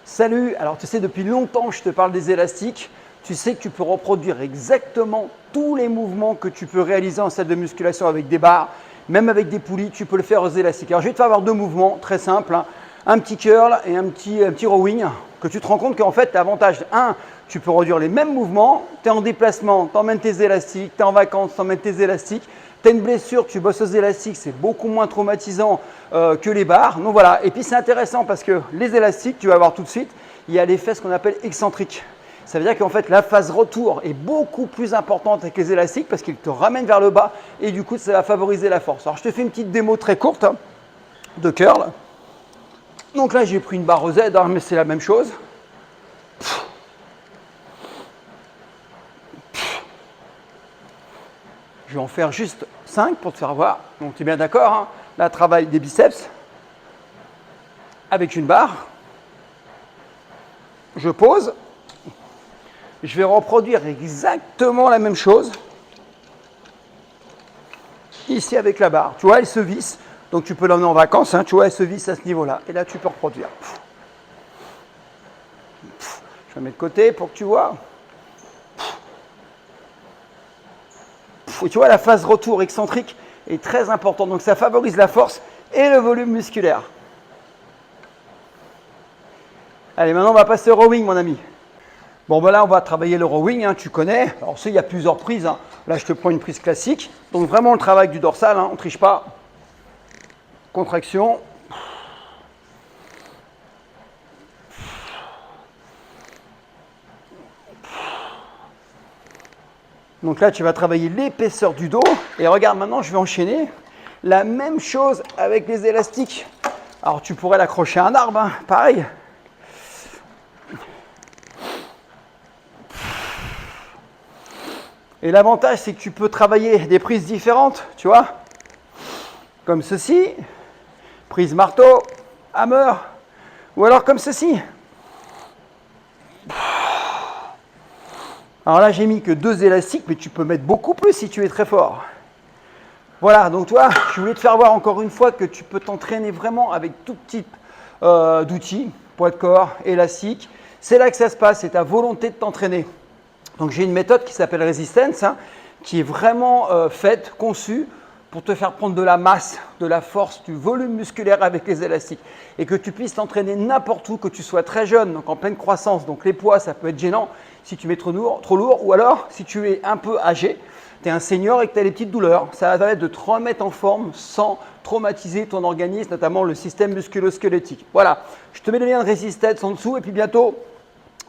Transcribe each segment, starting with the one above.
Salut, alors tu sais depuis longtemps que je te parle des élastiques, tu sais que tu peux reproduire exactement tous les mouvements que tu peux réaliser en salle de musculation avec des barres, même avec des poulies, tu peux le faire aux élastiques. Alors je vais te faire avoir deux mouvements très simples, hein. Un petit curl et un petit rowing, que tu te rends compte qu'en fait tu as avantage. Un, tu peux reproduire les mêmes mouvements, tu es en déplacement, tu emmènes tes élastiques, tu es en vacances, tu emmènes tes élastiques. Tu as une blessure, tu bosses aux élastiques, c'est beaucoup moins traumatisant que les barres. Donc voilà, et puis c'est intéressant parce que les élastiques, tu vas voir tout de suite, il y a l'effet ce qu'on appelle excentrique. Ça veut dire qu'en fait la phase retour est beaucoup plus importante avec les élastiques parce qu'ils te ramènent vers le bas et du coup ça va favoriser la force. Alors je te fais une petite démo très courte de curl. Donc là j'ai pris une barre Z, hein, mais c'est la même chose. Je vais en faire juste 5 pour te faire voir. Donc tu es bien d'accord, hein. Là, travail des biceps avec une barre. Je pose. Je vais reproduire exactement la même chose ici avec la barre. Tu vois, elle se visse. Donc tu peux l'emmener en vacances. Hein. Tu vois, elle se visse à ce niveau-là. Et là, tu peux reproduire. Je la mets de côté pour que tu vois. Et tu vois, la phase retour excentrique est très importante. Donc ça favorise la force et le volume musculaire. Allez, maintenant on va passer au rowing, mon ami. Bon, ben là, on va travailler le rowing, hein, tu connais. Alors, il y a plusieurs prises. Hein. Là, je te prends une prise classique. Donc, vraiment, le travail du dorsal, hein, on ne triche pas. Contraction. Donc là, tu vas travailler l'épaisseur du dos. Et regarde, maintenant, je vais enchaîner la même chose avec les élastiques. Alors, tu pourrais l'accrocher à un arbre, hein, pareil. Et l'avantage, c'est que tu peux travailler des prises différentes, tu vois, comme ceci, prise marteau, hammer, ou alors comme ceci. Alors là, j'ai mis que 2 élastiques, mais tu peux mettre beaucoup plus si tu es très fort. Voilà, donc toi, je voulais te faire voir encore une fois que tu peux t'entraîner vraiment avec tout type d'outils, poids de corps, élastique. C'est là que ça se passe, c'est ta volonté de t'entraîner. Donc j'ai une méthode qui s'appelle Resistance, hein, qui est vraiment faite, conçue pour te faire prendre de la masse, de la force, du volume musculaire avec les élastiques et que tu puisses t'entraîner n'importe où, que tu sois très jeune, donc en pleine croissance. Donc les poids, ça peut être gênant si tu mets trop lourd ou alors si tu es un peu âgé, tu es un senior et que tu as des petites douleurs. Ça va permettre de te remettre en forme sans traumatiser ton organisme, notamment le système musculo-squelettique. Voilà, je te mets le lien de Resistance en dessous et puis bientôt,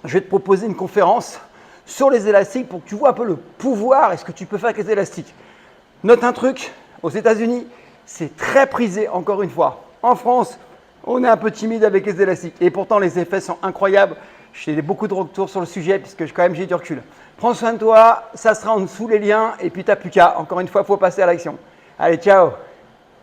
je vais te proposer une conférence sur les élastiques pour que tu vois un peu le pouvoir et ce que tu peux faire avec les élastiques. Note un truc, aux États-Unis, c'est très prisé, encore une fois. En France, on est un peu timide avec les élastiques et pourtant les effets sont incroyables. J'ai beaucoup de retours sur le sujet puisque quand même j'ai du recul. Prends soin de toi, ça sera en dessous les liens et puis t'as plus qu'à. Encore une fois, il faut passer à l'action. Allez, ciao!